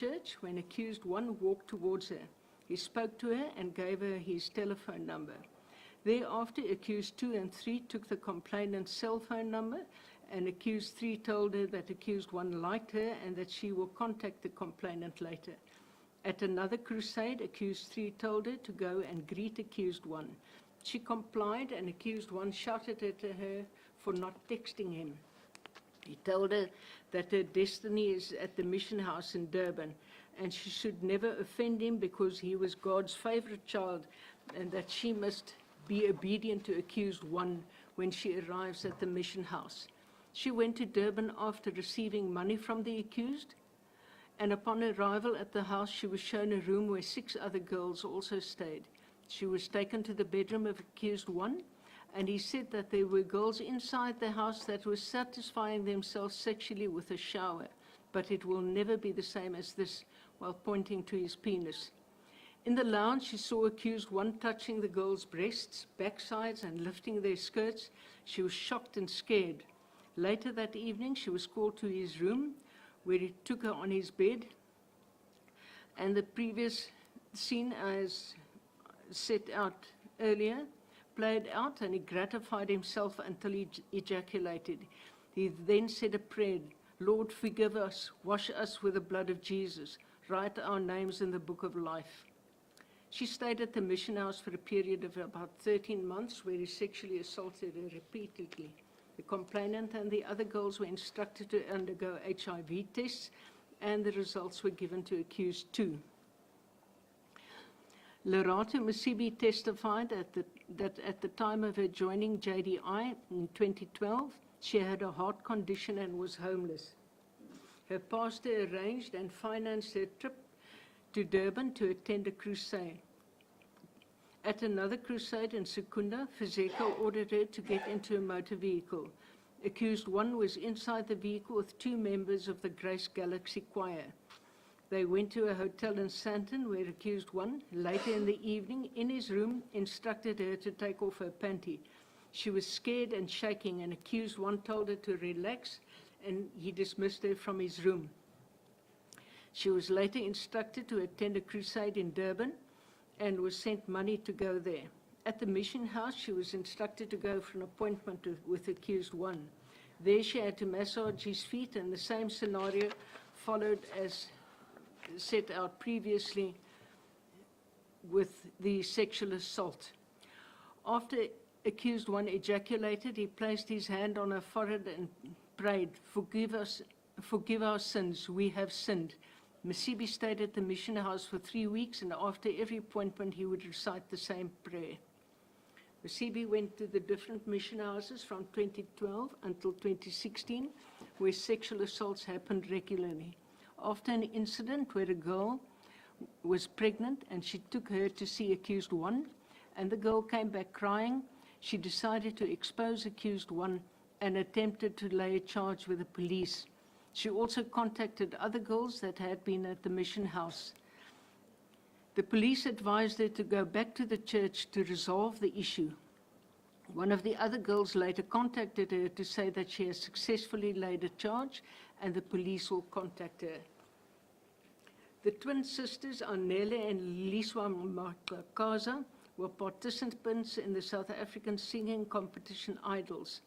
church when accused one walked towards her. He spoke to her and gave her his telephone number. Thereafter, accused 2 and 3 took the complainant's cell phone number, and accused 3 told her that accused 1 liked her and that she will contact the complainant later. At another crusade, accused 3 told her to go and greet accused 1. She complied, and accused 1 shouted at her for not texting him. He told her that her destiny is at the mission house in Durban, and she should never offend him because he was God's favorite child, and that she must be obedient to accused 1 when she arrives at the mission house. She went to Durban after receiving money from the accused, and upon arrival at the house, she was shown a room where 6 other girls also stayed. She was taken to the bedroom of accused 1, and he said that there were girls inside the house that were satisfying themselves sexually with a shower, but it will never be the same as this, while pointing to his penis. In the lounge, she saw accused 1 touching the girls' breasts, backsides, and lifting their skirts. She was shocked and scared. Later that evening, she was called to his room, where he took her on his bed, and the previous scene, as set out earlier, played out, and he gratified himself until he ejaculated. He then said a prayer, "Lord, forgive us, wash us with the blood of Jesus, write our names in the book of life." She stayed at the mission house for a period of about 13 months, where he sexually assaulted her repeatedly. The complainant and the other girls were instructed to undergo HIV tests, and the results were given to accused 2. Lerato Musibi testified that at the time of her joining JDI in 2012, she had a heart condition and was homeless. Her pastor arranged and financed her trip to Durban to attend a crusade. At another crusade in Secunda, Fizeko ordered her to get into a motor vehicle. Accused 1 was inside the vehicle with 2 members of the Grace Galaxy Choir. They went to a hotel in Sandton, where accused 1, later in the evening, in his room, instructed her to take off her panty. She was scared and shaking, and accused 1 told her to relax, and he dismissed her from his room. She was later instructed to attend a crusade in Durban and was sent money to go there. At the mission house, she was instructed to go for an appointment with accused 1. There she had to massage his feet, and the same scenario followed as set out previously with the sexual assault. After accused 1 ejaculated, he placed his hand on her forehead and prayed, "Forgive us, forgive our sins, we have sinned." Musibi stayed at the mission house for 3 weeks, and after every appointment, he would recite the same prayer. Musibi went to the different mission houses from 2012 until 2016, where sexual assaults happened regularly. After an incident where a girl was pregnant and she took her to see accused 1, and the girl came back crying, she decided to expose accused 1 and attempted to lay a charge with the police. She also contacted other girls that had been at the mission house. The police advised her to go back to the church to resolve the issue. One of the other girls later contacted her to say that she has successfully laid a charge and the police will contact her. The twin sisters, Anele and Liswa Makakaza, were participants in the South African singing competition Idols.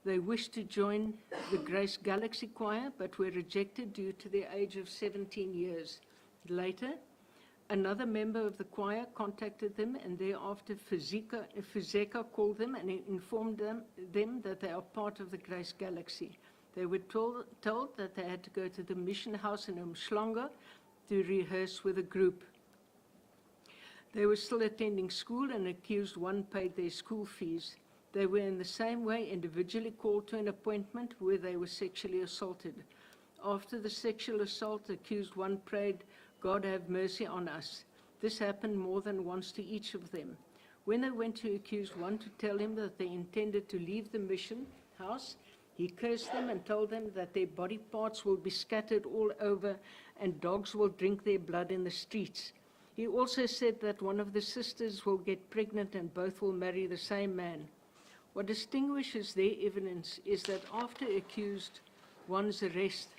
They wished to join the Grace Galaxy Choir, but were rejected due to their age of 17 years. Later, another member of the choir contacted them, and thereafter Fizeka called them and informed them that they are part of the Grace Galaxy. They were told that they had to go to the mission house in Umhlanga to rehearse with a group. They were still attending school, and accused 1 paid their school fees. They were in the same way individually called to an appointment where they were sexually assaulted. After the sexual assault, accused 1 prayed, "God have mercy on us." This happened more than once to each of them. When they went to accused 1 to tell him that they intended to leave the mission house, he cursed them and told them that their body parts will be scattered all over and dogs will drink their blood in the streets. He also said that one of the sisters will get pregnant and both will marry the same man. What distinguishes their evidence is that after accused 1's arrest,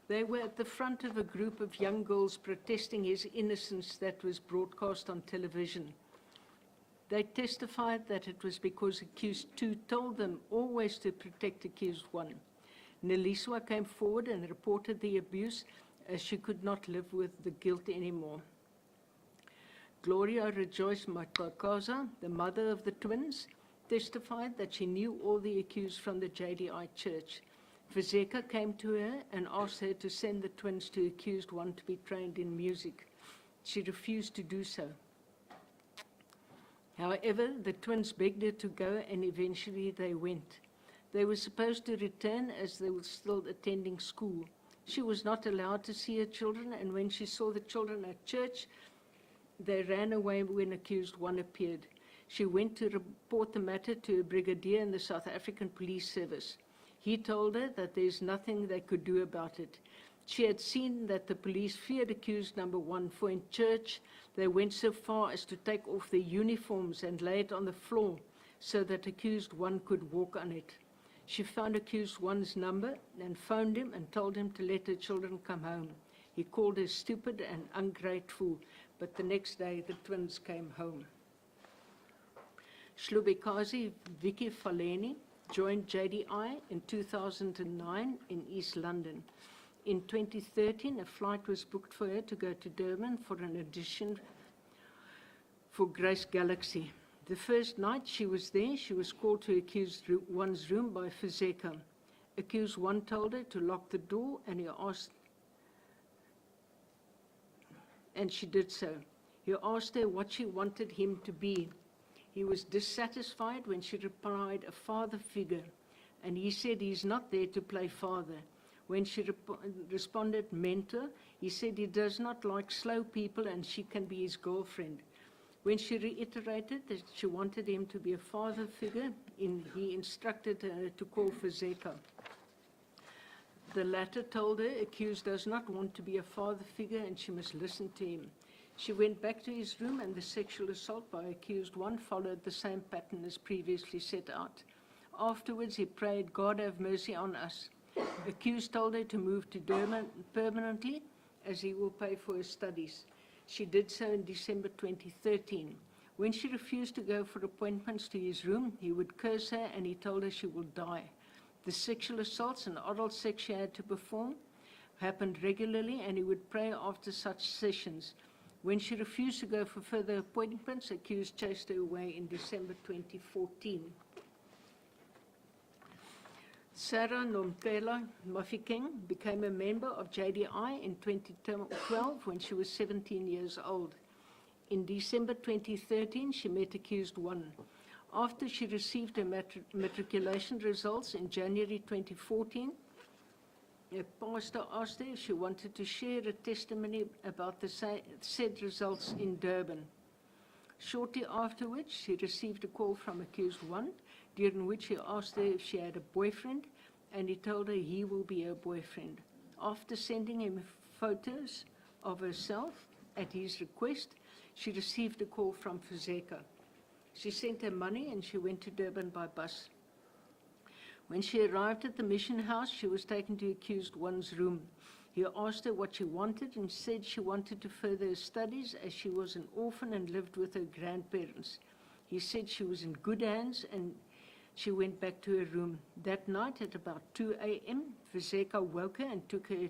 They were at the front of a group of young girls protesting his innocence that was broadcast on television. They testified that it was because accused 2 told them always to protect accused 1. Neliswa came forward and reported the abuse as she could not live with the guilt anymore. Gloria Rejoice Makakaza, the mother of the twins, testified that she knew all the accused from the JDI church. Fezeka came to her and asked her to send the twins to accused 1 to be trained in music. She refused to do so. However, the twins begged her to go, and eventually they went. They were supposed to return as they were still attending school. She was not allowed to see her children, and when she saw the children at church, they ran away when accused 1 appeared. She went to report the matter to a brigadier in the South African Police Service. He told her that there is nothing they could do about it. She had seen that the police feared accused number 1, for in church they went so far as to take off their uniforms and lay it on the floor so that accused 1 could walk on it. She found accused 1's number and phoned him and told him to let her children come home. He called her stupid and ungrateful, but the next day the twins came home. Shlubikazi Vicky Faleni joined JDI in 2009 in East London. In 2013, a flight was booked for her to go to Durban for an audition for Grace Galaxy. The first night she was there, she was called to accused 1's room by Fezeka. Accused 1 told her to lock the door, and she did so. He asked her what she wanted him to be. He was dissatisfied when she replied, a father figure, and he said he's not there to play father. When she responded, mentor, he said he does not like slow people and she can be his girlfriend. When she reiterated that she wanted him to be a father figure, he instructed her to call Fezeka. The latter told her accused does not want to be a father figure and she must listen to him. She went back to his room, and the sexual assault by accused 1 followed the same pattern as previously set out. Afterwards, he prayed, God have mercy on us. Accused told her to move to Durban permanently, as he will pay for her studies. She did so in December 2013. When she refused to go for appointments to his room, he would curse her, and he told her she will die. The sexual assaults and oral sex she had to perform happened regularly, and he would pray after such sessions. When she refused to go for further appointments, accused chased her away in December 2014. Sarah Nomtela Mafikeng became a member of JDI in 2012 when she was 17 years old. In December 2013, she met accused 1. After she received her matriculation results in January 2014, a pastor asked her if she wanted to share a testimony about the said results in Durban. Shortly afterwards, she received a call from accused 1, during which he asked her if she had a boyfriend, and he told her he will be her boyfriend. After sending him photos of herself at his request, she received a call from Fezeka. She sent her money and she went to Durban by bus. When she arrived at the mission house, she was taken to accused 1's room. He asked her what she wanted and said she wanted to further her studies as she was an orphan and lived with her grandparents. He said she was in good hands and she went back to her room. That night at about 2 a.m., Fezeka woke her and took her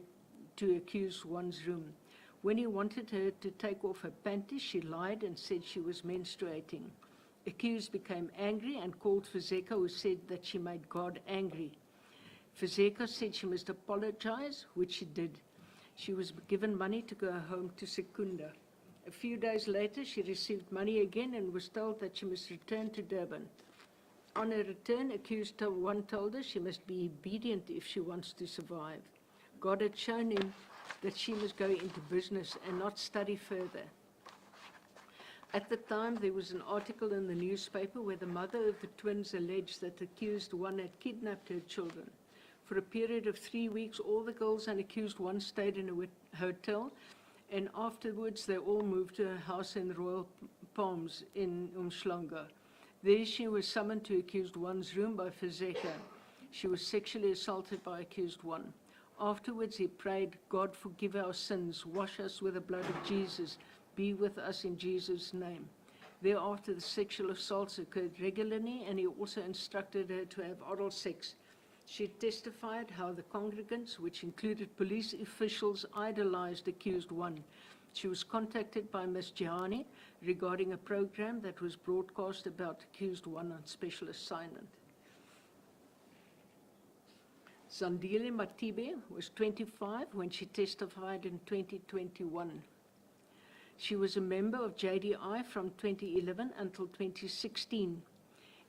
to accused 1's room. When he wanted her to take off her panties, she lied and said she was menstruating. Accused became angry and called Fezeka, who said that she made God angry. Fezeka said she must apologize, which she did. She was given money to go home to Secunda. A few days later, she received money again and was told that she must return to Durban. On her return, accused 1 told her she must be obedient if she wants to survive. God had shown him that she must go into business and not study further. At the time, there was an article in the newspaper where the mother of the twins alleged that accused 1 had kidnapped her children. For a period of 3 weeks, all the girls and accused 1 stayed in a hotel, and afterwards they all moved to a house in Royal Palms in Umhlanga. There she was summoned to accused 1's room by Fezeka. She was sexually assaulted by accused 1. Afterwards, he prayed, God, forgive our sins, wash us with the blood of Jesus, be with us in Jesus' name. Thereafter, the sexual assaults occurred regularly, and he also instructed her to have oral sex. She testified how the congregants, which included police officials, idolized accused one. She was contacted by Ms. Gianni regarding a program that was broadcast about accused one on special assignment. Zandile Matibe was 25 when she testified in 2021. She was a member of JDI from 2011 until 2016.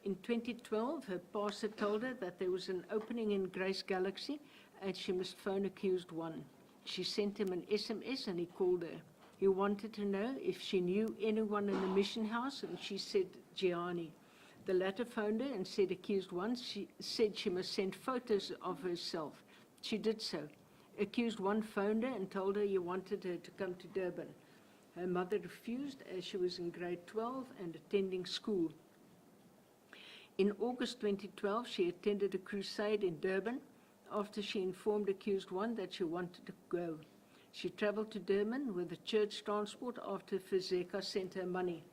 In 2012, her pastor told her that there was an opening in Grace Galaxy and she must phone accused one. She sent him an SMS and he called her. He wanted to know if she knew anyone in the mission house, and she said Gianni. The latter phoned her and said accused one. She said she must send photos of herself. She did so. Accused one phoned her and told her he wanted her to come to Durban. Her mother refused as she was in grade 12 and attending school. In August 2012, she attended a crusade in Durban after she informed accused one that she wanted to go. She traveled to Durban with the church transport after Fezeka sent her money.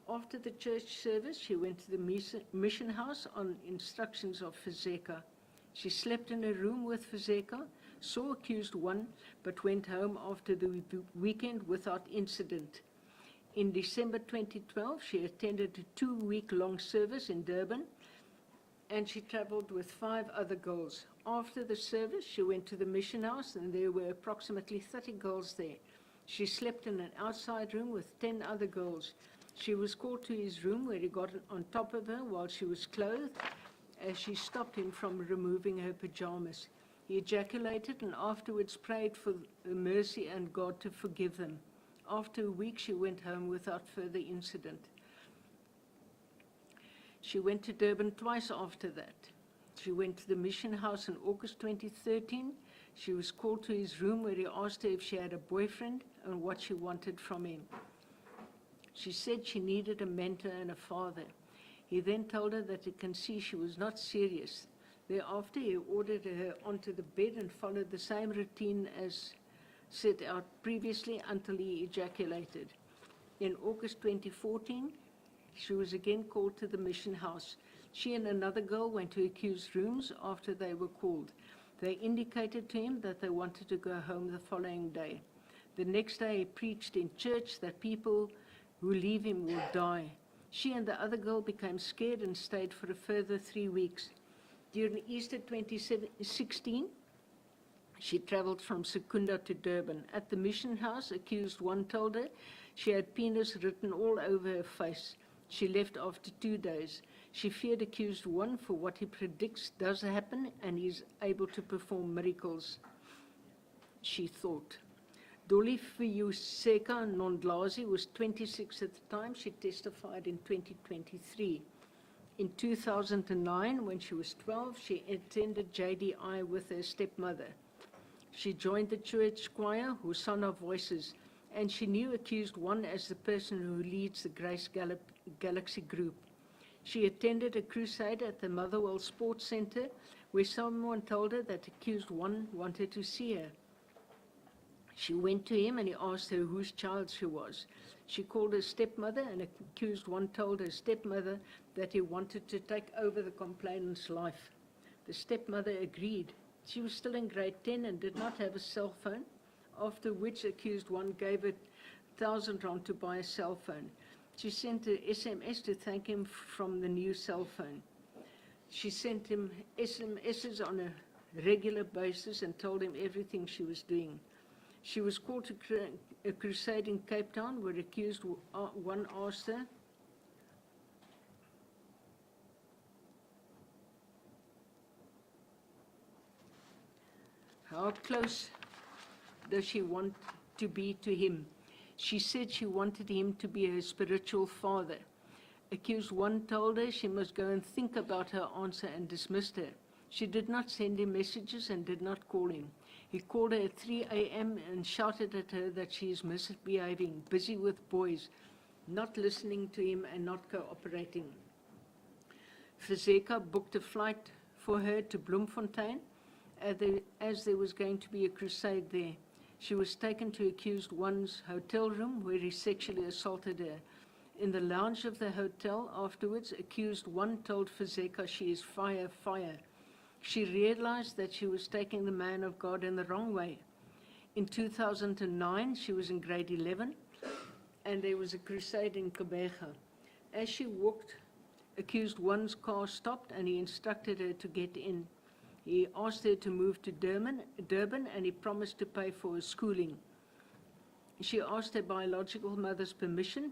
After the church service, she went to the mission house on instructions of Fezeka. She slept in a room with Fezeka, saw accused one, but went home after the weekend without incident. In December 2012, she attended a 2-week-long service in Durban, and she traveled with 5 other girls. After the service, she went to the mission house, and there were approximately 30 girls there. She slept in an outside room with 10 other girls. She was called to his room, where he got on top of her while she was clothed, as she stopped him from removing her pajamas. He ejaculated and afterwards prayed for mercy and God to forgive them. After a week, she went home without further incident. She went to Durban twice after that. She went to the mission house in August 2013. She was called to his room, where he asked her if she had a boyfriend and what she wanted from him. She said she needed a mentor and a father. He then told her that he can see she was not serious. Thereafter, he ordered her onto the bed and followed the same routine as set out previously until he ejaculated. In August 2014, she was again called to the mission house. She and another girl went to accused rooms after they were called. They indicated to him that they wanted to go home the following day. The next day, he preached in church that people who leave him will die. She and the other girl became scared and stayed for a further 3 weeks. During Easter 2016, she traveled from Secunda to Durban. At the mission house, accused one told her she had penis written all over her face. She left after 2 days. She feared accused one for what he predicts does happen and is able to perform miracles, she thought. Dolly Fiyuseka Nondlazi was 26 at the time. She testified in 2023. In 2009, when she was 12, she attended JDI with her stepmother. She joined the church choir, Hosanna Voices, and she knew accused one as the person who leads the Grace Galaxy group. She attended a crusade at the Motherwell Sports Center, where someone told her that accused one wanted to see her. She went to him and he asked her whose child she was. She called her stepmother, and accused one told her stepmother that he wanted to take over the complainant's life. The stepmother agreed. She was still in grade 10 and did not have a cell phone, after which accused one gave her 1,000 rand to buy a cell phone. She sent an SMS to thank him from the new cell phone. She sent him SMSs on a regular basis and told him everything she was doing. She was called to a crusade in Cape Town, where accused one asked her how close does she want to be to him. She said she wanted him to be her spiritual father. Accused one told her she must go and think about her answer and dismissed her. She did not send him messages and did not call him. He called her at 3 a.m. and shouted at her that she is misbehaving, busy with boys, not listening to him and not cooperating. Fezeka booked a flight for her to Bloemfontein as there was going to be a crusade there. She was taken to accused one's hotel room where he sexually assaulted her. In the lounge of the hotel afterwards, accused one told Fezeka she is fire, fire. She realized that she was taking the man of God in the wrong way. In 2009, she was in grade 11, and there was a crusade in Gqeberha. As she walked, accused one's car stopped, and he instructed her to get in. He asked her to move to Durban, and he promised to pay for her schooling. She asked her biological mother's permission,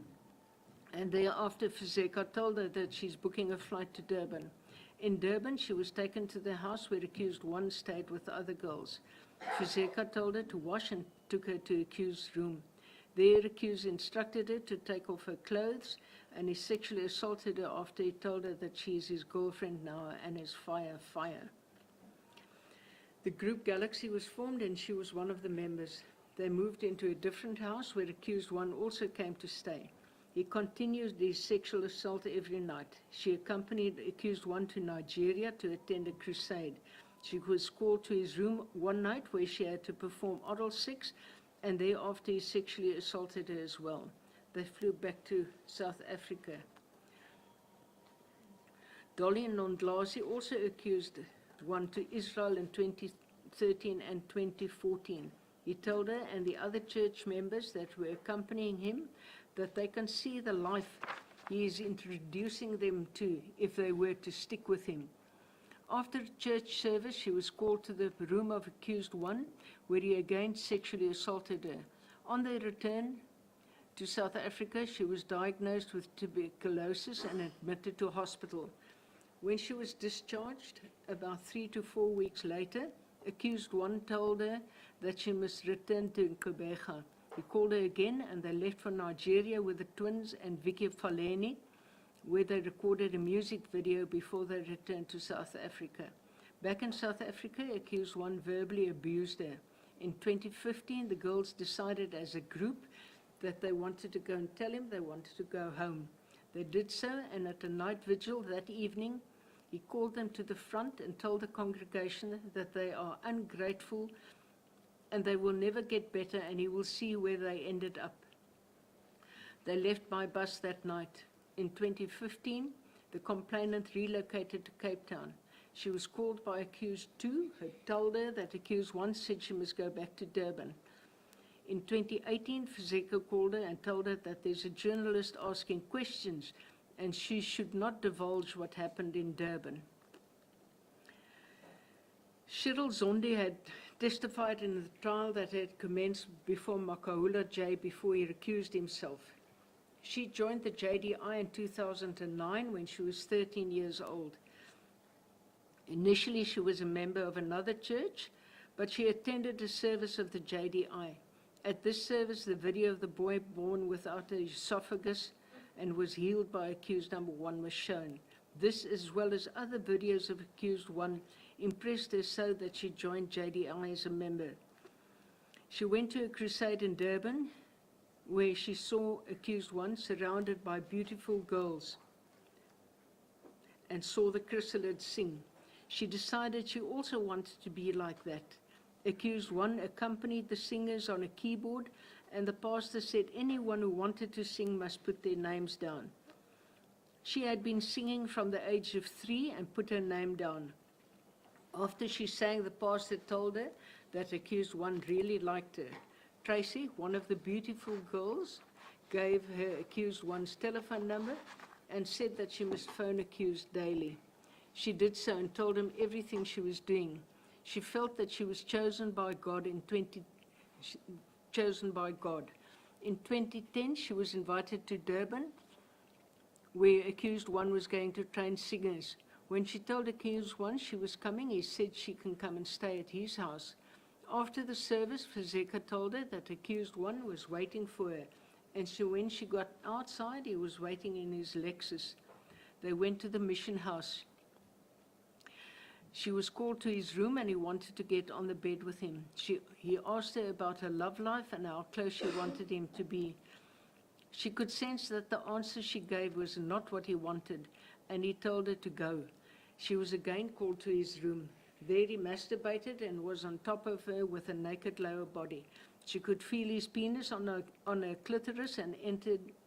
and thereafter Fezeka told her that she's booking a flight to Durban. In Durban, she was taken to the house where accused one stayed with the other girls. Fezeka told her to wash and took her to accused's room. There, accused instructed her to take off her clothes, and he sexually assaulted her after he told her that she is his girlfriend now and is fire, fire. The group Galaxy was formed, and she was one of the members. They moved into a different house where accused one also came to stay. He continued his sexual assault every night. She accompanied accused one to Nigeria to attend a crusade. She was called to his room one night where she had to perform oral sex, and thereafter he sexually assaulted her as well. They flew back to South Africa. Dolly Nondlasi also accused one to Israel in 2013 and 2014. He told her and the other church members that were accompanying him that they can see the life he is introducing them to if they were to stick with him. After church service, she was called to the room of accused one, where he again sexually assaulted her. On their return to South Africa, she was diagnosed with tuberculosis and admitted to hospital. When she was discharged, about 3 to 4 weeks later, accused one told her that she must return to Gqeberha. He called her again, and they left for Nigeria with the twins and Vicky Faleni, where they recorded a music video before they returned to South Africa. Back in South Africa, accused one verbally abused her. In 2015, the girls decided as a group that they wanted to go and tell him they wanted to go home. They did so, and at a night vigil that evening, he called them to the front and told the congregation that they are ungrateful and they will never get better, and he will see where they ended up. They left by bus that night. In 2015, the complainant relocated to Cape Town. She was called by accused 2, who told her that accused 1 said she must go back to Durban. In 2018, Fezeka called her and told her that there's a journalist asking questions and she should not divulge what happened in Durban. Cheryl Zondi had testified in the trial that had commenced before Makahula J before he recused himself. She joined the JDI in 2009 when she was 13 years old. Initially, she was a member of another church, but she attended a service of the JDI. At this service, the video of the boy born without an esophagus and was healed by accused number 1 was shown. This, as well as other videos of accused 1, impressed her so that she joined JDI as a member. She went to a crusade in Durban, where she saw accused 1 surrounded by beautiful girls and saw the chrysalids sing. She decided she also wanted to be like that. Accused 1 accompanied the singers on a keyboard, and the pastor said anyone who wanted to sing must put their names down. She had been singing from the age of 3 and put her name down. After she sang, the pastor told her that accused 1 really liked her. Tracy, one of the beautiful girls, gave her accused 1's telephone number and said that she must phone accused daily. She did so and told him everything she was doing. She felt that she was chosen by God in 2010, she was invited to Durban, where accused 1 was going to train singers. When she told accused 1 she was coming, he said she can come and stay at his house. After the service, Fezeka told her that accused 1 was waiting for her, and so when she got outside, he was waiting in his Lexus. They went to the mission house. She was called to his room, and he wanted to get on the bed with him. He asked her about her love life and how close she wanted him to be. She could sense that the answer she gave was not what he wanted, and he told her to go. She was again called to his room. There he masturbated and was on top of her with a naked lower body. She could feel his penis on her clitoris and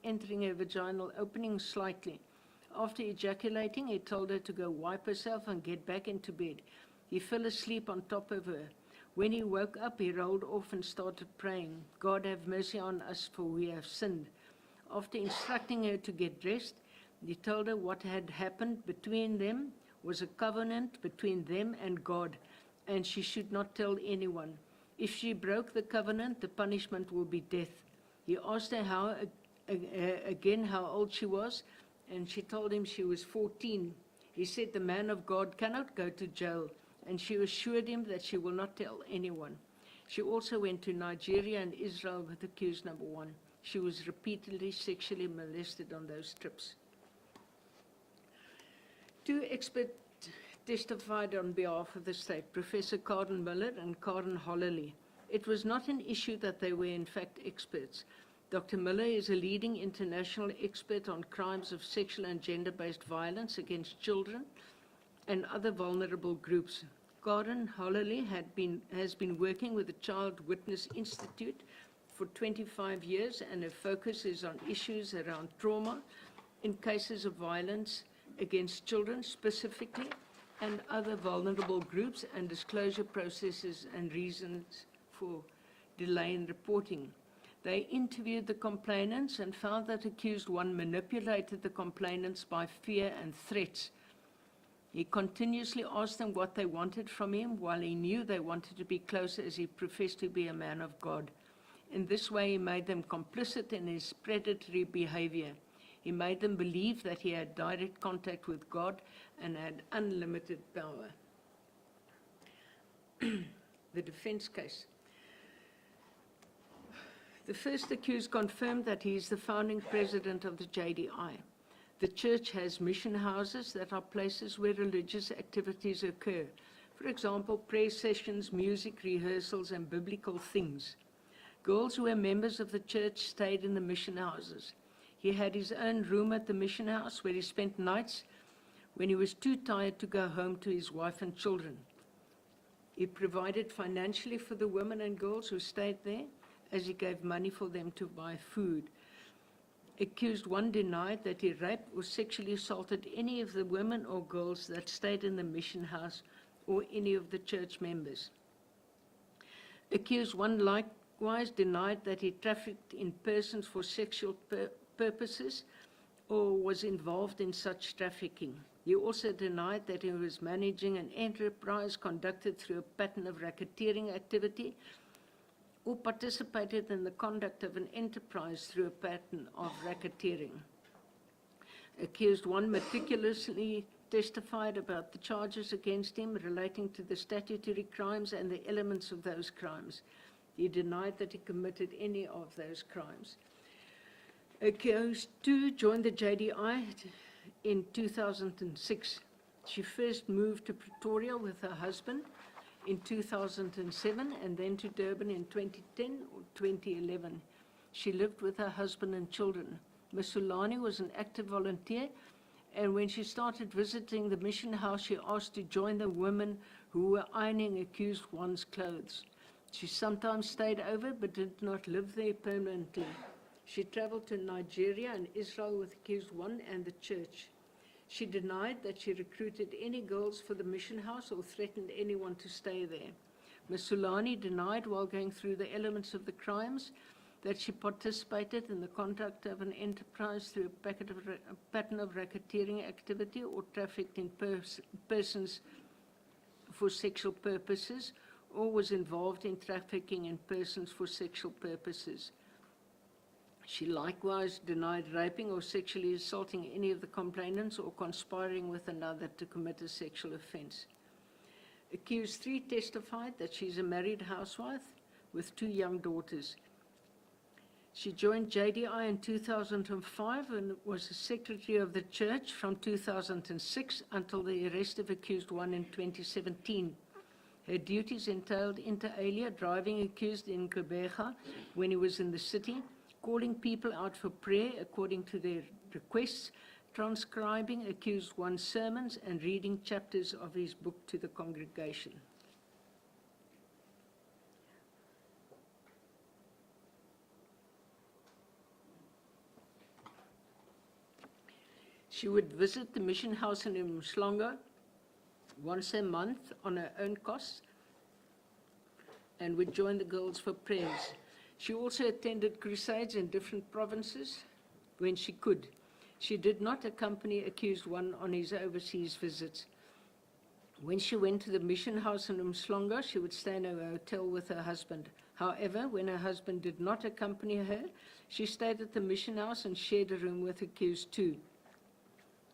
entering her vaginal opening slightly. After ejaculating, he told her to go wipe herself and get back into bed. He fell asleep on top of her. When he woke up, he rolled off and started praying, "God have mercy on us, for we have sinned." After instructing her to get dressed, he told her what had happened between them was a covenant between them and God, and she should not tell anyone. If she broke the covenant, the punishment will be death. He asked her again how old she was, and she told him she was 14. He said the man of God cannot go to jail, and she assured him that she will not tell anyone. She also went to Nigeria and Israel with accused number 1. She was repeatedly sexually molested on those trips. 2 experts testified on behalf of the state, Professor Karen Miller and Karen Hollerley. It was not an issue that they were in fact experts. Dr. Miller is a leading international expert on crimes of sexual and gender-based violence against children and other vulnerable groups. Karen Hollerley has been working with the Child Witness Institute for 25 years, and her focus is on issues around trauma in cases of violence against children specifically, and other vulnerable groups, and disclosure processes and reasons for delay in reporting. They interviewed the complainants and found that accused 1 manipulated the complainants by fear and threats. He continuously asked them what they wanted from him, while he knew they wanted to be closer, as he professed to be a man of God. In this way, he made them complicit in his predatory behavior. He made them believe that he had direct contact with God and had unlimited power. The defense case. The first accused confirmed that he is the founding president of the JDI. The church has mission houses that are places where religious activities occur. For example, prayer sessions, music rehearsals, and biblical things. Girls who were members of the church stayed in the mission houses. He had his own room at the mission house where he spent nights when he was too tired to go home to his wife and children. He provided financially for the women and girls who stayed there, as he gave money for them to buy food. Accused 1 denied that he raped or sexually assaulted any of the women or girls that stayed in the mission house or any of the church members. Accused 1 likewise denied that he trafficked in persons for sexual purposes or was involved in such trafficking. He also denied that he was managing an enterprise conducted through a pattern of racketeering activity or participated in the conduct of an enterprise through a pattern of racketeering. Accused 1 meticulously testified about the charges against him relating to the statutory crimes and the elements of those crimes. He denied that he committed any of those crimes. Accused 2 joined the JDI in 2006. She first moved to Pretoria with her husband in 2007 and then to Durban in 2010 or 2011. She lived with her husband and children. Ms. Sulani was an active volunteer, and when she started visiting the mission house, she asked to join the women who were ironing accused 1's clothes. She sometimes stayed over but did not live there permanently. She traveled to Nigeria and Israel with accused 1 and the church. She denied that she recruited any girls for the mission house or threatened anyone to stay there. Ms. Sulani denied, while going through the elements of the crimes, that she participated in the conduct of an enterprise through a pattern of racketeering activity or trafficked in persons for sexual purposes, or was involved in trafficking in persons for sexual purposes. She likewise denied raping or sexually assaulting any of the complainants or conspiring with another to commit a sexual offense. Accused 3 testified that she's a married housewife with 2 young daughters. She joined JDI in 2005 and was the secretary of the church from 2006 until the arrest of accused 1 in 2017. Her duties entailed inter alia driving accused in Gqeberha when he was in the city, calling people out for prayer according to their requests, transcribing accused one's sermons and reading chapters of his book to the congregation. She would visit the mission house in Umhlanga once a month on her own costs and would join the girls for prayers. She also attended crusades in different provinces when she could. She did not accompany accused one on his overseas visits. When she went to the mission house in Umhlanga, she would stay in a hotel with her husband. However, when her husband did not accompany her, she stayed at the mission house and shared a room with accused two.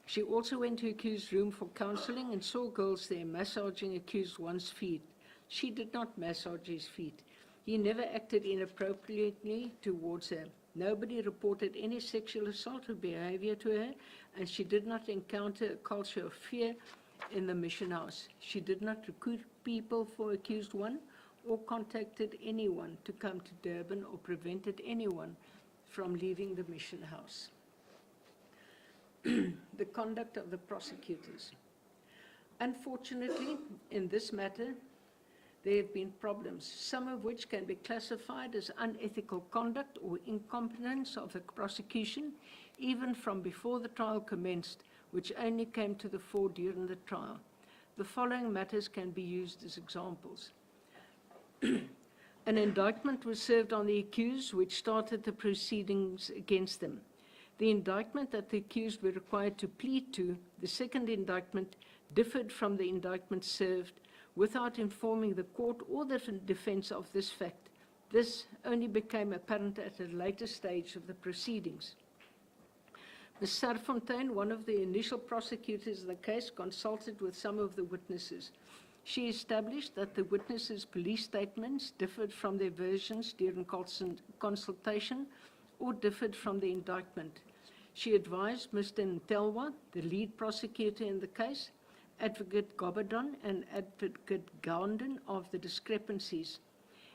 She also went to accused room for counseling and saw girls there massaging accused one's feet. She did not massage his feet. He never acted inappropriately towards her. Nobody reported any sexual assault or behavior to her, and she did not encounter a culture of fear in the mission house. She did not recruit people for accused one or contacted anyone to come to Durban or prevented anyone from leaving the mission house. The conduct of the prosecutors. Unfortunately, in this matter, there have been problems, some of which can be classified as unethical conduct or incompetence of the prosecution, even from before the trial commenced, which only came to the fore during the trial. The following matters can be used as examples. An indictment was served on the accused, which started the proceedings against them. The indictment that the accused were required to plead to, the second indictment, differed from the indictment served without informing the court or the defense of this fact. This only became apparent at a later stage of the proceedings. Ms. Sarfontein, one of the initial prosecutors of the case, consulted with some of the witnesses. She established that the witnesses' police statements differed from their versions during consultation or differed from the indictment. She advised Mr. Ntelwa, the lead prosecutor in the case, Advocate Gobadon and Advocate Gounden of the discrepancies.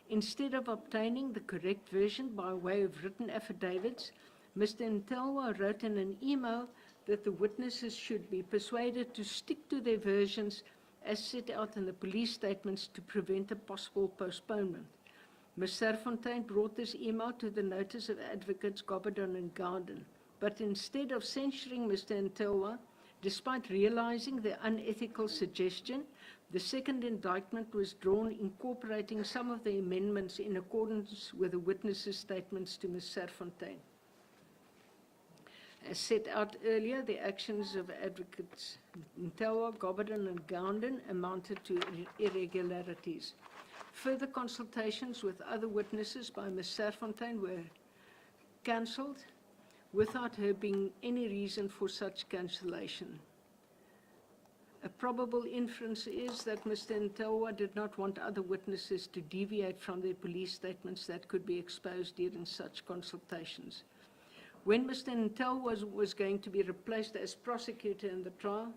Instead of obtaining the correct version by way of written affidavits, Mr. Ntelwa wrote in an email that the witnesses should be persuaded to stick to their versions as set out in the police statements to prevent a possible postponement. Ms. Sarfontein brought this email to the notice of Advocates Gobadon and Gounden, but instead of censuring Mr. Ntelwa, despite realizing the unethical suggestion, the second indictment was drawn incorporating some of the amendments in accordance with the witnesses' statements to Ms. Sarfontein. As set out earlier, the actions of Advocates Ntelwa, Gobadon, and Gounden amounted to irregularities. Further consultations with other witnesses by Ms. Sarfontein were cancelled without there being any reason for such cancellation. A probable inference is that Mr. Ntelwa did not want other witnesses to deviate from their police statements that could be exposed during such consultations. When Mr. Ntelwa was going to be replaced as prosecutor in the trial,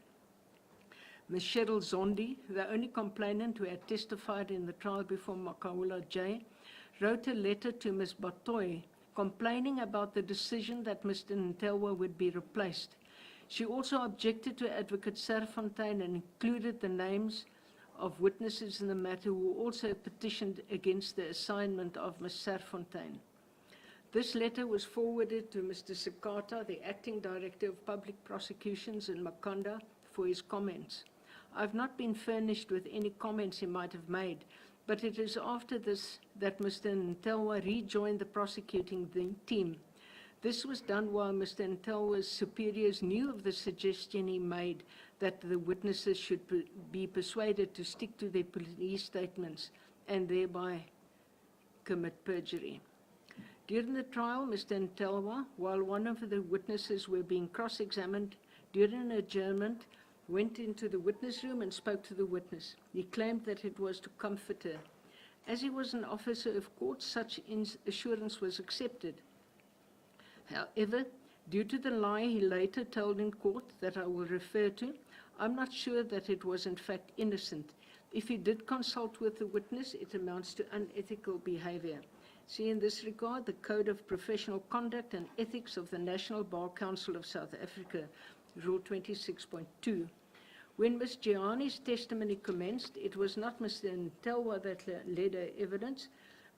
Ms. Cheryl Zondi, the only complainant who had testified in the trial before Makaula J, wrote a letter to Ms. Batoy complaining about the decision that Mr. Ntelwa would be replaced. She also objected to Advocate Sarfontein and included the names of witnesses in the matter who also petitioned against the assignment of Ms. Sarfontein. This letter was forwarded to Mr. Sikata, the Acting Director of Public Prosecutions in Makhanda, for his comments. I've not been furnished with any comments he might have made, but it is after this that Mr. Ntelwa rejoined the prosecuting team. This was done while Mr. Ntelwa's superiors knew of the suggestion he made that the witnesses should be persuaded to stick to their police statements and thereby commit perjury. During the trial, Mr. Ntelwa, while one of the witnesses were being cross-examined during an adjournment, went into the witness room and spoke to the witness. He claimed that it was to comfort her. As he was an officer of court, such assurance was accepted. However, due to the lie he later told in court that I will refer to, I'm not sure that it was in fact innocent. If he did consult with the witness, it amounts to unethical behavior. See, in this regard, the Code of Professional Conduct and Ethics of the National Bar Council of South Africa, Rule 26.2. When Ms. Gianni's testimony commenced, it was not Mr. Ntelwa that led her evidence,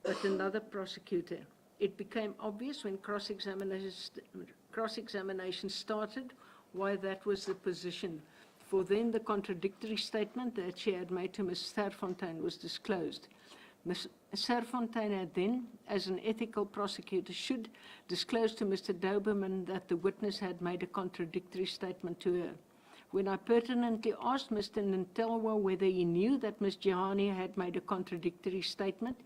but another prosecutor. It became obvious when cross-examination started why that was the position, for then the contradictory statement that she had made to Ms. Serfontein was disclosed. Ms. Serfontein had then, as an ethical prosecutor, should disclose to Mr. Doberman that the witness had made a contradictory statement to her. When I pertinently asked Mr. Ntelwa whether he knew that Ms. Gianni had made a contradictory statement,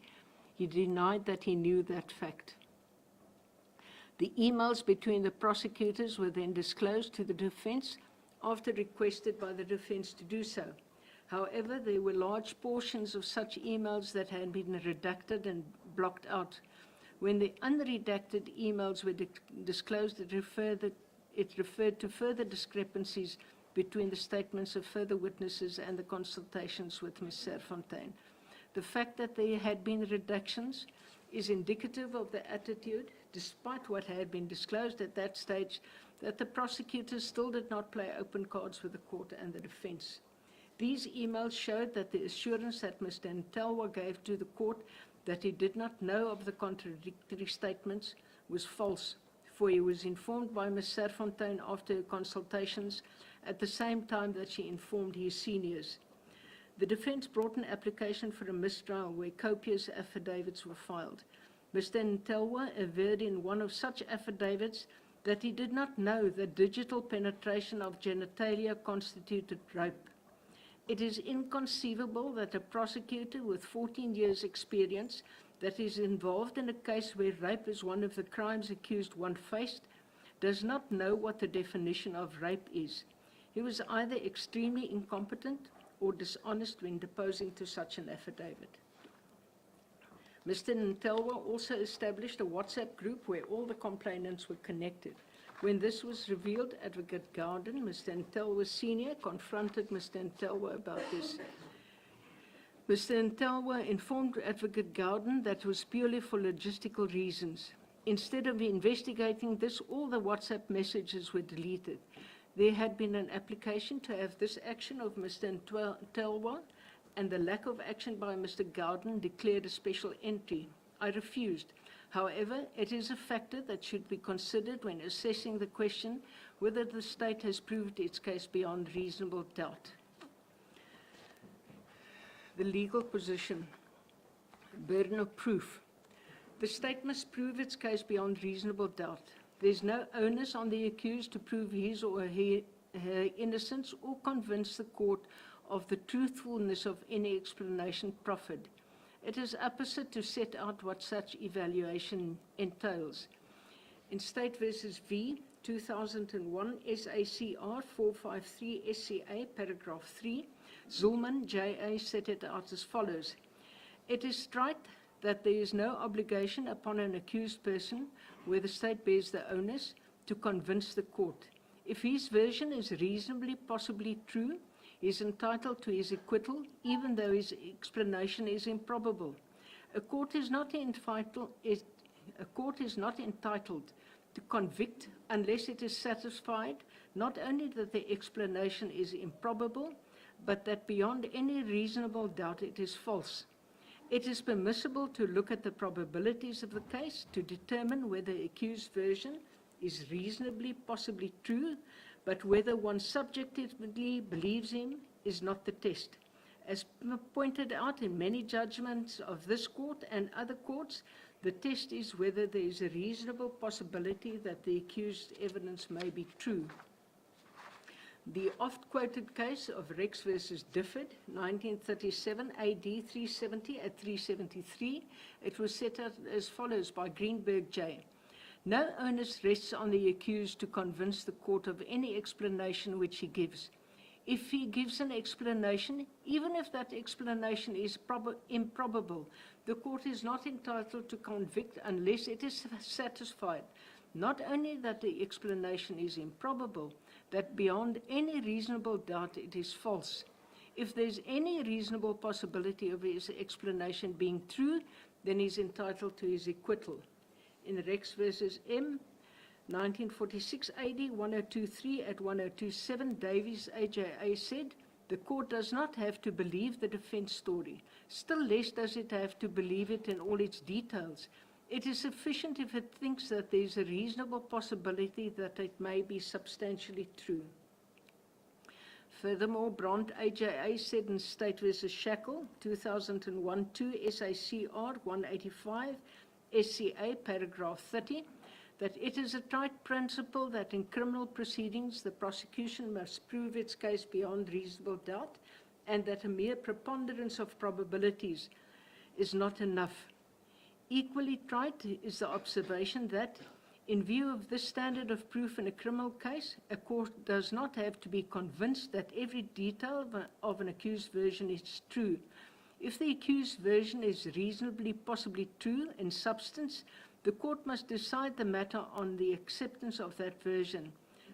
he denied that he knew that fact. The emails between the prosecutors were then disclosed to the defense after requested by the defense to do so. However, there were large portions of such emails that had been redacted and blocked out. When the unredacted emails were disclosed, it referred to further discrepancies between the statements of further witnesses and the consultations with Ms. Serfontein. The fact that there had been redactions is indicative of the attitude, despite what had been disclosed at that stage, that the prosecutors still did not play open cards with the court and the defense. These emails showed that the assurance that Mr. Ntelwa gave to the court that he did not know of the contradictory statements was false, for he was informed by Ms. Serfontein after her consultations at the same time that she informed his seniors. The defense brought an application for a mistrial where copious affidavits were filed. Mr. Ntelwa averred in one of such affidavits that he did not know that digital penetration of genitalia constituted rape. It is inconceivable that a prosecutor with 14 years' experience that is involved in a case where rape is one of the crimes accused one faced does not know what the definition of rape is. He was either extremely incompetent or dishonest when deposing to such an affidavit. Mr. Ntelwa also established a WhatsApp group where all the complainants were connected. When this was revealed, Advocate Gowden, Mr. Ntelwa Sr., confronted Mr. Ntelwa about this. Mr. Ntelwa informed Advocate Gowden that it was purely for logistical reasons. Instead of investigating this, all the WhatsApp messages were deleted. There had been an application to have this action of Mr. Ntelwa and the lack of action by Mr. Gowden declared a special entry. I refused. However, it is a factor that should be considered when assessing the question whether the state has proved its case beyond reasonable doubt. The legal position, burden of proof. The state must prove its case beyond reasonable doubt. There's no onus on the accused to prove his or her innocence or convince the court of the truthfulness of any explanation proffered. It is opposite to set out what such evaluation entails. In State v. V, 2001, SACR 453 SCA, paragraph 3, Zulman, J.A. set it out as follows. It is right that there is no obligation upon an accused person where the state bears the onus to convince the court. If his version is reasonably possibly true, he is entitled to his acquittal, even though his explanation is improbable. A court is not entitled to convict unless it is satisfied not only that the explanation is improbable, but that beyond any reasonable doubt it is false. It is permissible to look at the probabilities of the case to determine whether the accused version is reasonably possibly true, but whether one subjectively believes him is not the test. As pointed out in many judgments of this court and other courts, the test is whether there is a reasonable possibility that the accused evidence may be true. The oft-quoted case of Rex versus Difford, 1937, AD 370 at 373, it was set out as follows by Greenberg J. No onus rests on the accused to convince the court of any explanation which he gives. If he gives an explanation, even if that explanation is improbable, the court is not entitled to convict unless it is satisfied not only that the explanation is improbable, that beyond any reasonable doubt it is false. If there's any reasonable possibility of his explanation being true, then he's entitled to his acquittal. In Rex versus M, 1946 AD 1023 at 1027, Davies AJA said, "The court does not have to believe the defense story. Still less does it have to believe it in all its details. It is sufficient if it thinks that there is a reasonable possibility that it may be substantially true." Furthermore, Brandt AJA said in State v. Shackle, 2001-2 SACR 185, SCA, paragraph 30, that it is a trite principle that in criminal proceedings the prosecution must prove its case beyond reasonable doubt, and that a mere preponderance of probabilities is not enough. Equally trite is the observation that, in view of this standard of proof in a criminal case, a court does not have to be convinced that every detail of an accused version is true. If the accused version is reasonably possibly true in substance, the court must decide the matter on the acceptance of that version.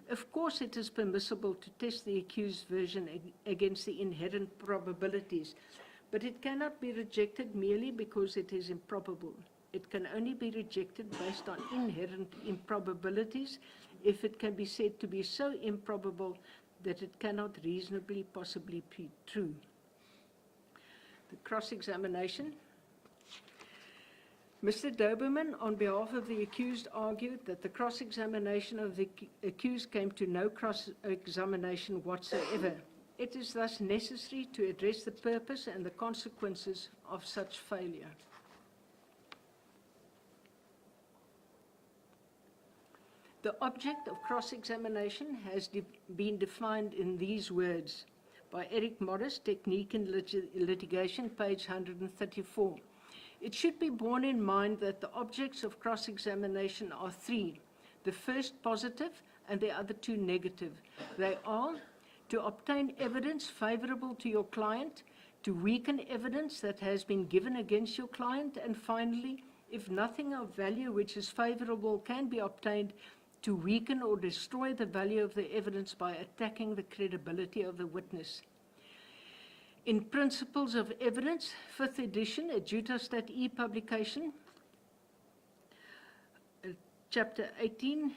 Of course, it is permissible to test the accused version against the inherent probabilities, but it cannot be rejected merely because it is improbable. It can only be rejected based on inherent improbabilities if it can be said to be so improbable that it cannot reasonably possibly be true. The cross-examination. Mr. Doberman, on behalf of the accused, argued that the cross-examination of the accused came to no cross-examination whatsoever. It is thus necessary to address the purpose and the consequences of such failure. The object of cross-examination has been defined in these words by Eric Morris, Technique in Litigation, page 134. It should be borne in mind that the objects of cross-examination are three, the first positive and the other two negative. They are to obtain evidence favorable to your client, to weaken evidence that has been given against your client, and finally, if nothing of value which is favorable can be obtained, to weaken or destroy the value of the evidence by attacking the credibility of the witness. In Principles of Evidence, 5th edition, Adjutastat E publication, chapter 18,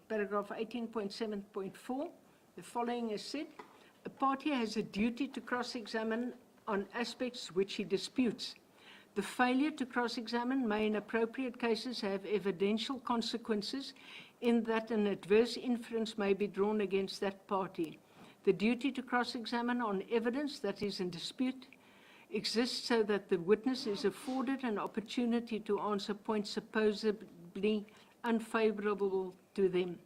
paragraph 18.7.4, the following is said: a party has a duty to cross-examine on aspects which he disputes. The failure to cross-examine may in appropriate cases have evidential consequences in that an adverse inference may be drawn against that party. The duty to cross-examine on evidence that is in dispute exists so that the witness is afforded an opportunity to answer points supposedly unfavorable to them.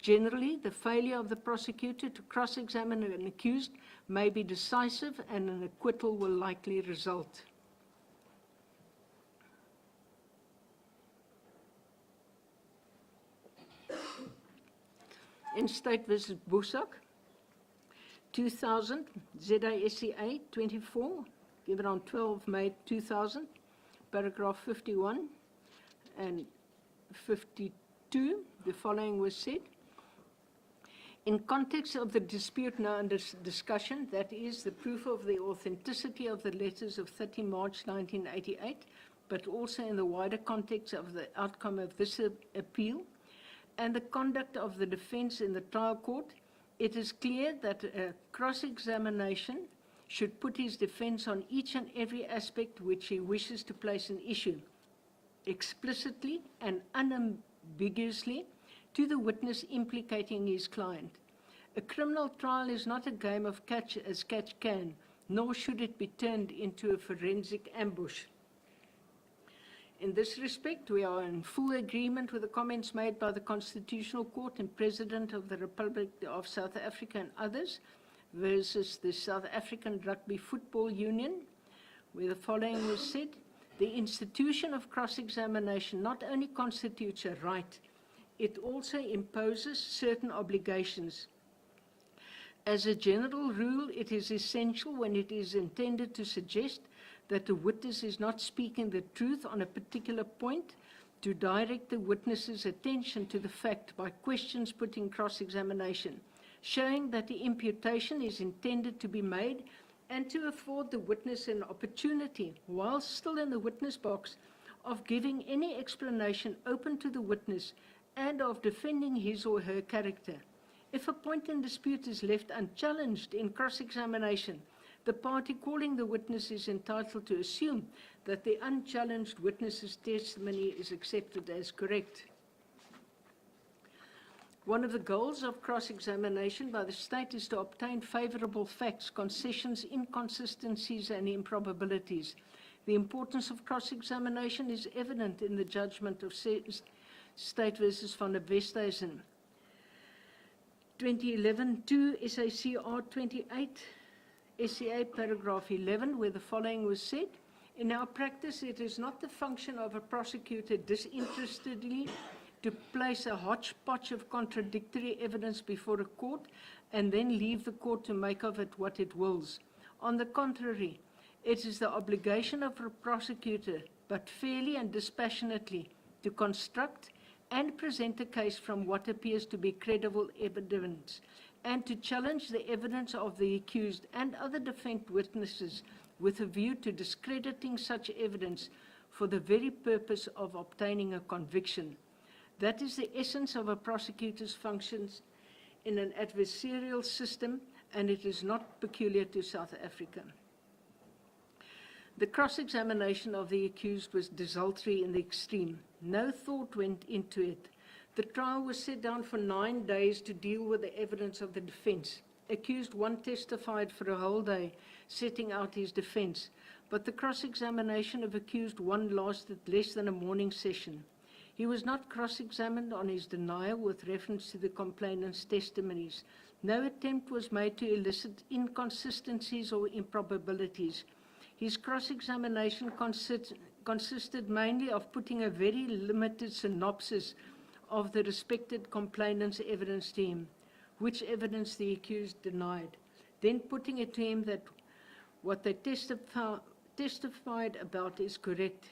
Generally, the failure of the prosecutor to cross-examine an accused may be decisive and an acquittal will likely result. In State v. Busak, 2000, ZASCA 24, given on 12 May 2000, paragraph 51 and 52, the following was said: in context of the dispute now under discussion, that is, the proof of the authenticity of the letters of 30 March 1988, but also in the wider context of the outcome of this appeal, and the conduct of the defense in the trial court, it is clear that a cross-examination should put his defense on each and every aspect which he wishes to place an issue, explicitly and unambiguously, to the witness implicating his client. A criminal trial is not a game of catch as catch can, nor should it be turned into a forensic ambush. In this respect, we are in full agreement with the comments made by the Constitutional Court and President of the Republic of South Africa and others versus the South African Rugby Football Union, where the following was said: the institution of cross-examination not only constitutes a right, it also imposes certain obligations. As a general rule, it is essential when it is intended to suggest that the witness is not speaking the truth on a particular point, to direct the witness's attention to the fact by questions put in cross-examination, showing that the imputation is intended to be made, and to afford the witness an opportunity, while still in the witness box, of giving any explanation open to the witness, and of defending his or her character. If a point in dispute is left unchallenged in cross-examination, the party calling the witness is entitled to assume that the unchallenged witness's testimony is accepted as correct. One of the goals of cross-examination by the state is to obtain favorable facts, concessions, inconsistencies, and improbabilities. The importance of cross-examination is evident in the judgment of State versus Van der Westhuizen, 2011, 2 SACR 28, SCA paragraph 11, where the following was said: "In our practice, it is not the function of a prosecutor disinterestedly to place a hodgepodge of contradictory evidence before a court and then leave the court to make of it what it wills. On the contrary, it is the obligation of a prosecutor, but fairly and dispassionately, to construct and present a case from what appears to be credible evidence, and to challenge the evidence of the accused and other defense witnesses with a view to discrediting such evidence for the very purpose of obtaining a conviction. That is the essence of a prosecutor's functions in an adversarial system, and it is not peculiar to South Africa." The cross-examination of the accused was desultory in the extreme. No thought went into it. The trial was set down for 9 days to deal with the evidence of the defense. Accused 1 testified for a whole day, setting out his defense, but the cross-examination of accused 1 lasted less than a morning session. He was not cross-examined on his denial with reference to the complainant's testimonies. No attempt was made to elicit inconsistencies or improbabilities. His cross-examination consisted mainly of putting a very limited synopsis of the respected complainant's evidence to him, which evidence the accused denied, then putting it to him that what they testified about is correct.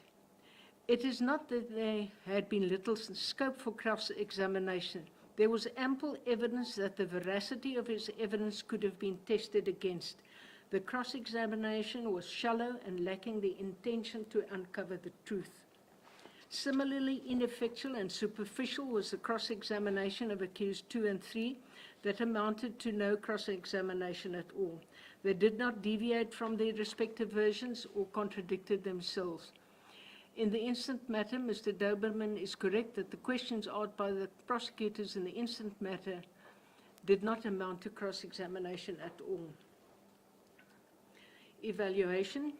It is not that there had been little scope for cross-examination. There was ample evidence that the veracity of his evidence could have been tested against. The cross-examination was shallow and lacking the intention to uncover the truth. Similarly ineffectual and superficial was the cross-examination of accused 2 and 3 that amounted to no cross-examination at all. They did not deviate from their respective versions or contradicted themselves. In the instant matter, Mr. Doberman is correct that the questions asked by the prosecutors in the instant matter did not amount to cross-examination at all. Evaluation.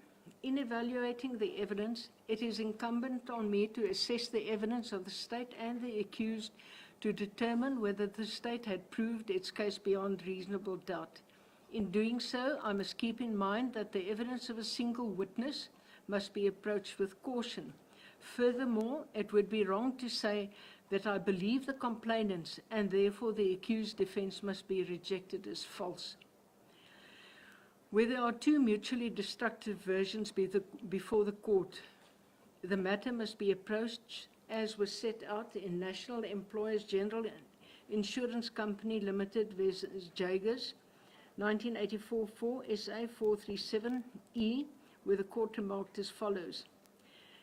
In evaluating the evidence, it is incumbent on me to assess the evidence of the state and the accused to determine whether the state had proved its case beyond reasonable doubt. In doing so, I must keep in mind that the evidence of a single witness must be approached with caution. Furthermore, it would be wrong to say that I believe the complainants and therefore the accused defense must be rejected as false. Where there are 2 mutually destructive versions before the court, the matter must be approached as was set out in National Employers General Insurance Company Limited versus Jaggers, 1984-4 SA 437E, where the court remarked as follows: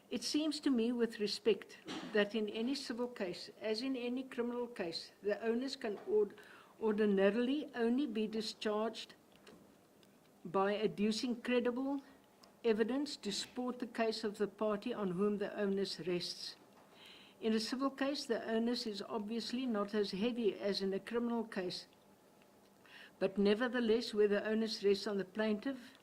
"It seems to me with respect that in any civil case, as in any criminal case, the onus can ordinarily only be discharged by adducing credible evidence to support the case of the party on whom the onus rests. In a civil case, the onus is obviously not as heavy as in a criminal case, but nevertheless, where the onus rests on the plaintiff,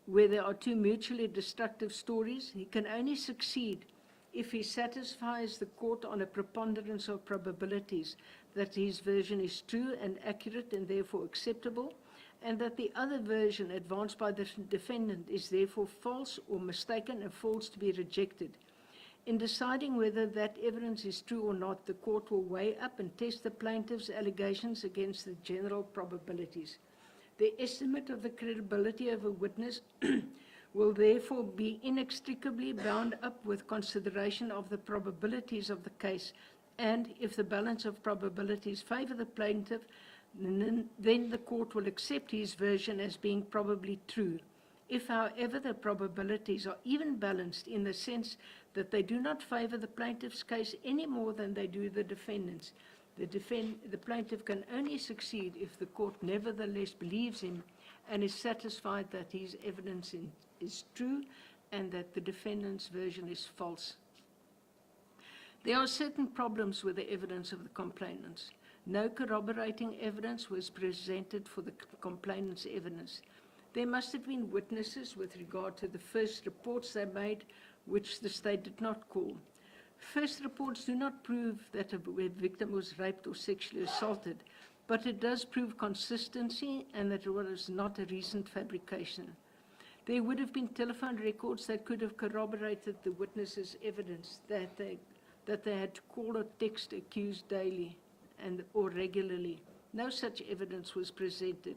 where there are 2 mutually destructive stories, he can only succeed if he satisfies the court on a preponderance of probabilities that his version is true and accurate and therefore acceptable, and that the other version advanced by the defendant is therefore false or mistaken and falls to be rejected. In deciding whether that evidence is true or not, the court will weigh up and test the plaintiff's allegations against the general probabilities. The estimate of the credibility of a witness will therefore be inextricably bound up with consideration of the probabilities of the case, and if the balance of probabilities favor the plaintiff, then the court will accept his version as being probably true, If, however, the probabilities are even balanced in the sense that they do not favor the plaintiff's case any more than they do the defendant's, the plaintiff can only succeed if the court nevertheless believes him and is satisfied that his evidence is true and that the defendant's version is false. There are certain problems with the evidence of the complainants. No corroborating evidence was presented for the complainant's evidence. There must have been witnesses with regard to the first reports they made, which the state did not call. First reports do not prove that a victim was raped or sexually assaulted, but it does prove consistency and that it was not a recent fabrication. There would have been telephone records that could have corroborated the witnesses' evidence that they had to call or text accused daily or regularly. No such evidence was presented.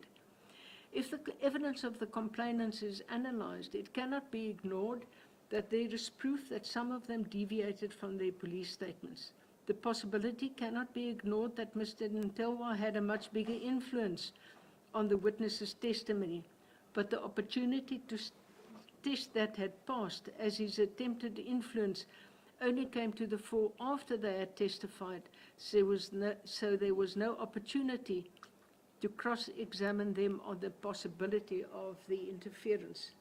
If the evidence of the complainants is analyzed, it cannot be ignored that there is proof that some of them deviated from their police statements. The possibility cannot be ignored that Mr. Ntelwa had a much bigger influence on the witness's testimony, but the opportunity to test that had passed as his attempted influence only came to the fore after they had testified, so there was no opportunity to cross-examine them on the possibility of the interference.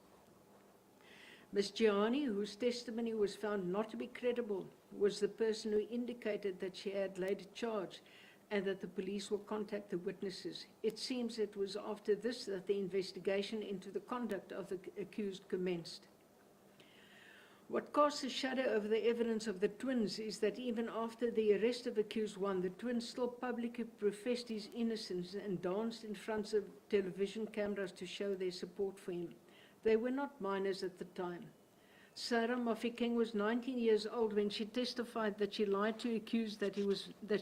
Ms. Gianni, whose testimony was found not to be credible, was the person who indicated that she had laid a charge and that the police will contact the witnesses. It seems it was after this that the investigation into the conduct of the accused commenced. What casts a shadow over the evidence of the twins is that even after the arrest of accused one, the twins still publicly professed his innocence and danced in front of television cameras to show their support for him. They were not minors at the time. Sarah Mofokeng was 19 years old when she testified that she lied to accused that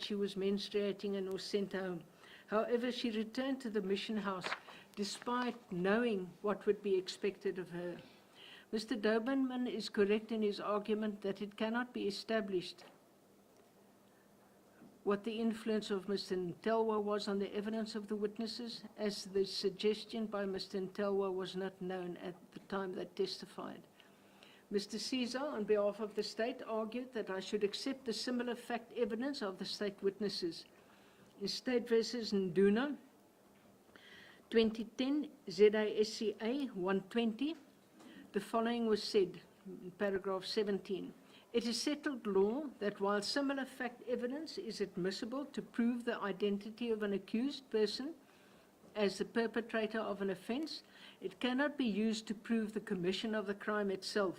she was menstruating and was sent home. However, she returned to the mission house despite knowing what would be expected of her. Mr. Doberman is correct in his argument that it cannot be established what the influence of Mr. Ntelwa was on the evidence of the witnesses, as the suggestion by Mr. Ntelwa was not known at the time they testified. Mr. Caesar, on behalf of the state, argued that I should accept the similar fact evidence of the state witnesses. In State versus Nduna, 2010, ZASCA 120, the following was said in paragraph 17. It is settled law that while similar fact evidence is admissible to prove the identity of an accused person as the perpetrator of an offense, it cannot be used to prove the commission of the crime itself.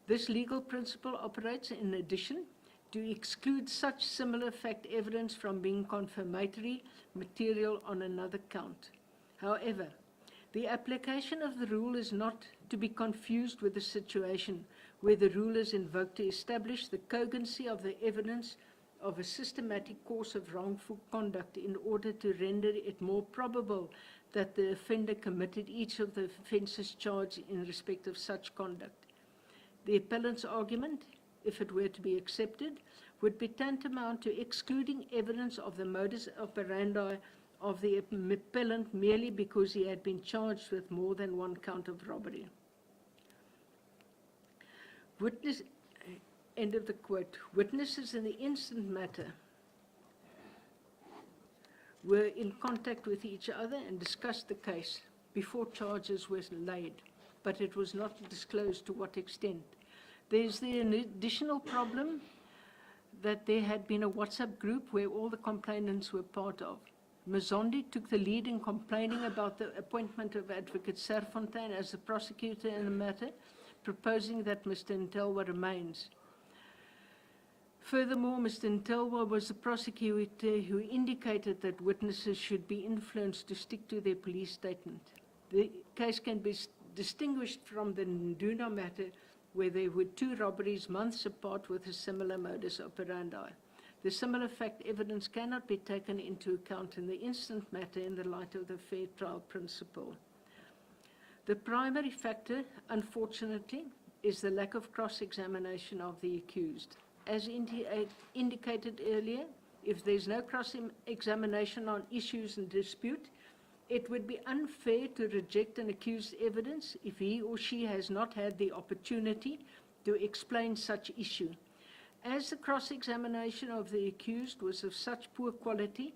This legal principle operates in addition to exclude such similar fact evidence from being confirmatory material on another count. However, the application of the rule is not to be confused with the situation where the rule is invoked to establish the cogency of the evidence of a systematic course of wrongful conduct in order to render it more probable that the offender committed each of the offences charged in respect of such conduct. The appellant's argument, if it were to be accepted, would be tantamount to excluding evidence of the modus operandi of the appellant merely because he had been charged with more than one count of robbery. End of the quote. Witnesses in the instant matter were in contact with each other and discussed the case before charges were laid, but it was not disclosed to what extent. There's the additional problem that there had been a WhatsApp group where all the complainants were part of. Mazondi took the lead in complaining about the appointment of Advocate Serfontein as the prosecutor in the matter, proposing that Mr. Ntelwa remains. Furthermore, Mr. Ntelwa was the prosecutor who indicated that witnesses should be influenced to stick to their police statement. The case can be distinguished from the Nduna matter, where there were two robberies months apart with a similar modus operandi. The similar fact evidence cannot be taken into account in the instant matter in the light of the fair trial principle. The primary factor, unfortunately, is the lack of cross-examination of the accused. As indicated earlier, if there's no cross-examination on issues in dispute, It would be unfair to reject an accused's evidence if he or she has not had the opportunity to explain such issue. As the cross-examination of the accused was of such poor quality,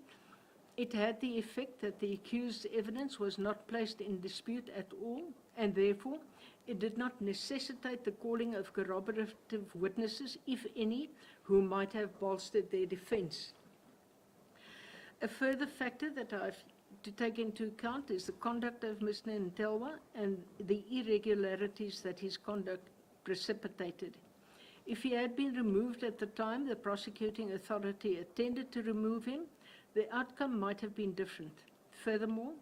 it had the effect that the accused's evidence was not placed in dispute at all, and therefore it did not necessitate the calling of corroborative witnesses, if any, who might have bolstered their defense. A further factor that I have to take into account is the conduct of Mr. Ntelwa and the irregularities that his conduct precipitated. If he had been removed at the time the prosecuting authority intended to remove him, the outcome might have been different. Furthermore,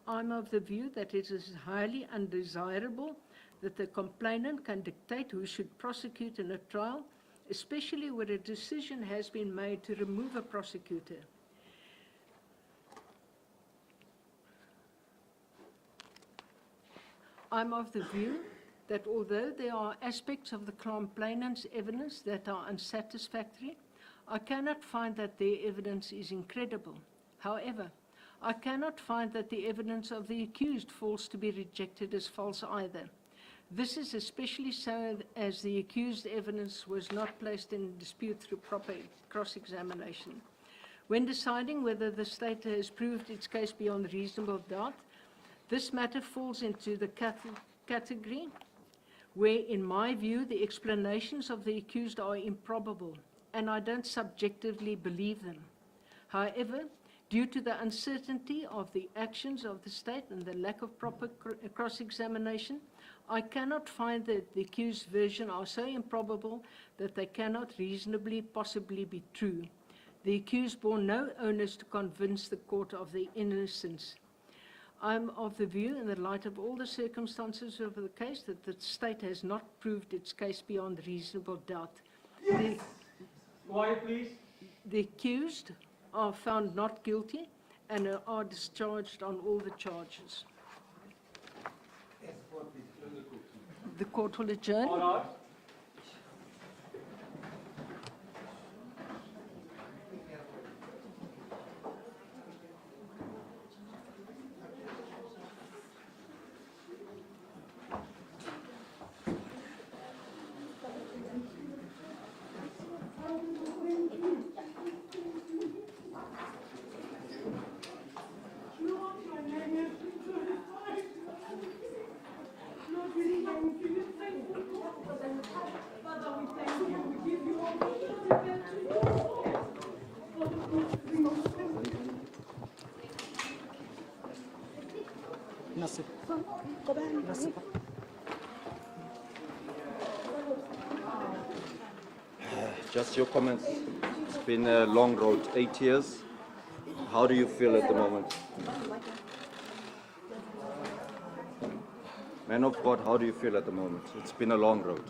I'm of the view that it is highly undesirable that the complainant can dictate who should prosecute in a trial, especially where a decision has been made to remove a prosecutor. I'm of the view that although there are aspects of the complainant's evidence that are unsatisfactory, I cannot find that their evidence is incredible. However, I cannot find that the evidence of the accused falls to be rejected as false either. This is especially so as the accused's evidence was not placed in dispute through proper cross-examination. When deciding whether the state has proved its case beyond reasonable doubt, this matter falls into the category where, in my view, the explanations of the accused are improbable, and I don't subjectively believe them. However, due to the uncertainty of the actions of the state and the lack of proper cross-examination, I cannot find that the accused's version are so improbable that they cannot reasonably possibly be true. The accused bore no onus to convince the court of their innocence. I'm of the view, in the light of all the circumstances of the case, that the state has not proved its case beyond reasonable doubt. Yes. Quiet, please. The accused are found not guilty and are discharged on all the charges. The court will adjourn. All right. Just your comments. It's been a long road, 8 years. How do you feel at the moment? Man of God, how do you feel at the moment? It's been a long road.